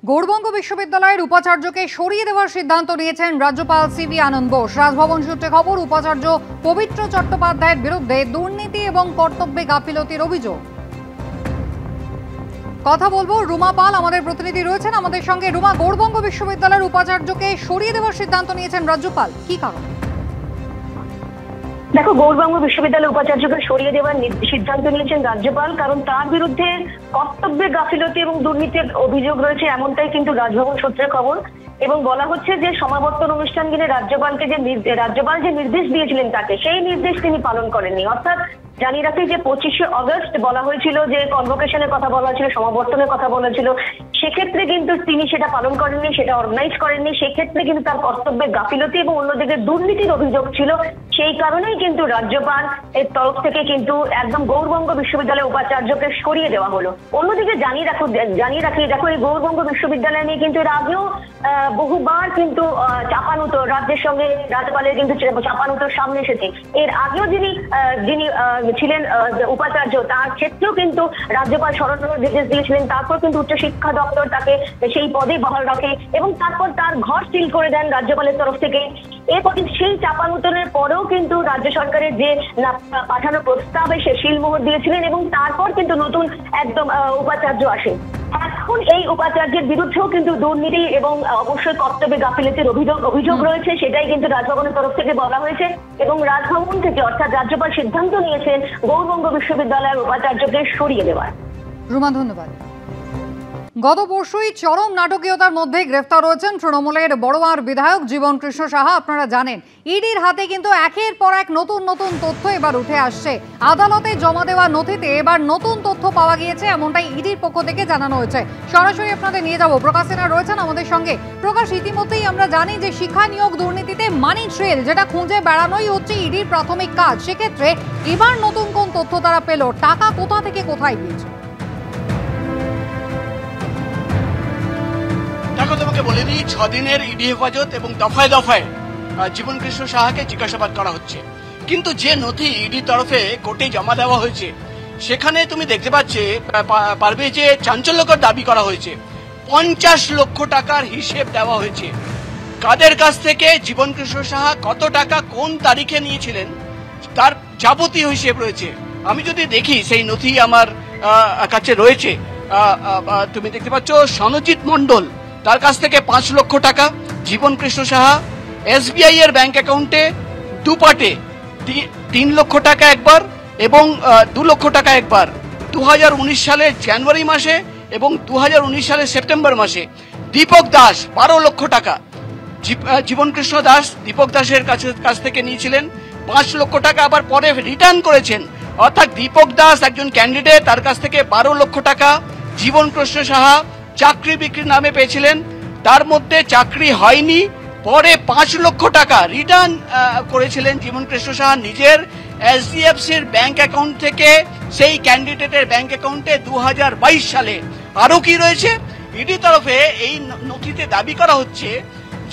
গৌড়বঙ্গ বিশ্ববিদ্যালয়ের উপাচার্যকে সরিয়ে দেওয়ার সিদ্ধান্ত নিয়েছেন রাজ্যপাল সিভি আনন্দ বোস। রাজভবন সূত্রে খবর, উপাচার্য পবিত্র চট্টোপাধ্যায়ের বিরুদ্ধে দুর্নীতি এবং কর্তব্যে গাফিলতির অভিযোগ। কথা বলবো রুমা পাল, আমাদের প্রতিনিধি রয়েছেন আমাদের সঙ্গে। রুমা, গৌড়বঙ্গ বিশ্ববিদ্যালয়ের উপাচার্যকে সরিয়ে দেওয়ার সিদ্ধান্ত নিয়েছেন রাজ্যপাল, কি কারণ? দেখো, গৌড়বঙ্গ বিশ্ববিদ্যালয়ের উপাচার্যকে সরিয়ে দেওয়ার সিদ্ধান্ত নিয়েছেন রাজ্যপাল, কারণ তার বিরুদ্ধে কর্তব্যে গাফিলতি এবং দুর্নীতির অভিযোগ রয়েছে, এমনটাই কিন্তু রাজভবন সূত্রে খবর। এবং বলা হচ্ছে যে সমাবর্তন অনুষ্ঠান দিনে রাজ্যপাল যে নির্দেশ দিয়েছিলেন তাকে, সেই নির্দেশ তিনি পালন করেননি। অর্থাৎ জানিয়ে রাখি যে 25শে অগস্ট বলা হয়েছিল যে কনভোকেশনের কথা বলা হয়েছিল, সমাবর্তনের কথা বলেছিল, সেক্ষেত্রে কিন্তু তিনি সেটা পালন করেননি, সেটা অর্গানাইজ করেননি। সেক্ষেত্রে কিন্তু তার কর্তব্যে গাফিলতি এবং অন্যদিকে দুর্নীতির অভিযোগ ছিল। সেই কারণেই কিন্তু রাজ্যপাল এর তরফ থেকে কিন্তু একদম গৌড়বঙ্গ বিশ্ববিদ্যালয়ের উপাচার্যকে সরিয়ে দেওয়া হলো। অন্যদিকে জানিয়ে রাখি দেখো, এই গৌড়বঙ্গ বিশ্ববিদ্যালয় নিয়ে কিন্তু এর আগেও বহুবার কিন্তু চাপানুতোর রাজ্যের সঙ্গে রাজ্যপালের কিন্তু চাপানুতোর সামনে এসেছে। এর আগেও যিনি ছিলেন উপাচার্য, তার ক্ষেত্রেও কিন্তু রাজ্যপাল সরানোর নির্দেশ দিয়েছিলেন। তারপর কিন্তু উচ্চশিক্ষা দপ্তর তাকে সেই পদে বহাল রাখে এবং তারপর তার ঘর সিল করে দেন রাজ্যপালের তরফ থেকে। এরপর সেই চাপানুতনের পরেও কিন্তু রাজ্য সরকারের যে পাঠানো প্রস্তাবে সে শিলমোহর দিয়েছিলেন এবং তারপর কিন্তু নতুন একদম উপাচার্য আসে। এখন এই উপাচার্যের বিরুদ্ধেও কিন্তু দুর্নীতি এবং অবশ্যই কর্তব্যে গাফিলতির অভিযোগ রয়েছে, সেটাই কিন্তু রাজভবনের তরফ থেকে বলা হয়েছে। এবং রাজভবন থেকে অর্থাৎ রাজ্যপাল সিদ্ধান্ত নিয়েছেন গৌড়বঙ্গ বিশ্ববিদ্যালয়ের উপাচার্যকে সরিয়ে দেওয়ার। রুমা, ধন্যবাদ। গত পরশুই চরম নাটকীয়তার মধ্যে গ্রেফতার হয়েছেন তৃণমূলের বড়োয়ার বিধায়ক জীবন কৃষ্ণ সাহা। আপনারা জানেন, ইডির হাতে কিন্তু একের পর এক নতুন তথ্য এবার উঠে আসছে। আদালতে জমা দেওয়া নথিতে এবার নতুন তথ্য পাওয়া গিয়েছে, এমনটাই ইডির পক্ষ থেকে জানানো হয়েছে। সরাসরি আপনাদের নিয়ে যাব, প্রকাশ সিনহা রয়েছেন আমাদের সঙ্গে। প্রকাশ, ইতিমধ্যেই আমরা জানি যে শিক্ষা নিয়োগ দুর্নীতিতে মানি ট্রেল, যেটা খুঁজে বেড়ানোই হচ্ছে ইডির প্রাথমিক কাজ। সেক্ষেত্রে এবার নতুন কোন তথ্য তারা পেল? টাকা কোথা থেকে কোথায় গিয়েছে? দেখো, তোমাকে বলে দিই, 6 দিনের ইডি হেফাজত এবং দফায় দফায় জীবন কৃষ্ণ সাহাকে জিজ্ঞাসাবাদ করা হচ্ছে। কিন্তু যে নথি ইডি তরফে কোর্টে জমা দেওয়া হয়েছে, সেখানে তুমি দেখতে পারবে যে চাঞ্চল্যকর দাবি করা হয়েছে। 50 লক্ষ টাকার হিসেব দেওয়া হয়েছে। কাদের কাছ থেকে জীবন কৃষ্ণ সাহা কত টাকা কোন তারিখে নিয়েছিলেন তার যাবতীয় হিসেব রয়েছে। আমি যদি দেখি সেই নথি আমার কাছে রয়েছে, তুমি দেখতে পাচ্ছ সনজিৎ মণ্ডল, তার কাছ থেকে 5 লক্ষ টাকা। জীবন কৃষ্ণ সাহা SBI এর ব্যাংক অ্যাকাউন্টে দুপাটে 3 লক্ষ টাকা একবার এবং 2 লক্ষ টাকা একবার 2019 সালের জানুয়ারি মাসে এবং 2019 সালের সেপ্টেম্বর মাসে। দীপক দাস 12 লক্ষ টাকা। জীবন কৃষ্ণ দাস দীপক দাসের কাছ থেকে নিয়েছিলেন 5 লক্ষ টাকা, আবার পরে রিটার্ন করেছেন। অর্থাৎ দীপক দাস একজন ক্যান্ডিডেট, তার কাছ থেকে 12 লক্ষ টাকা জীবন কৃষ্ণ সাহা চাকরি বিক্রির নামে পেয়েছিলেন। তার মধ্যে চাকরি হয়নি, পরে 5 লক্ষ টাকা রিটার্ন করেছিলেন জীবন কৃষ্ণ সাহা নিজের HDFCর ব্যাংক অ্যাকাউন্ট থেকে সেই ক্যান্ডিডেটের ব্যাংক অ্যাকাউন্টে 2022 সালে। আরো কি রয়েছে? ইডি তরফে এই নথিতে দাবি করা হচ্ছে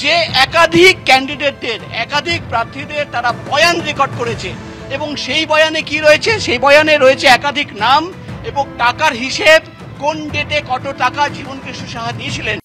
যে একাধিক ক্যান্ডিডেটদের, একাধিক প্রার্থীদের তারা বয়ান রেকর্ড করেছে এবং সেই বয়ানে কি রয়েছে? সেই বয়ানে রয়েছে একাধিক নাম এবং টাকার হিসেব, কোন ডেটে কত টাকা জীবন কৃষ্ণ সাহা দিয়েছিলেন।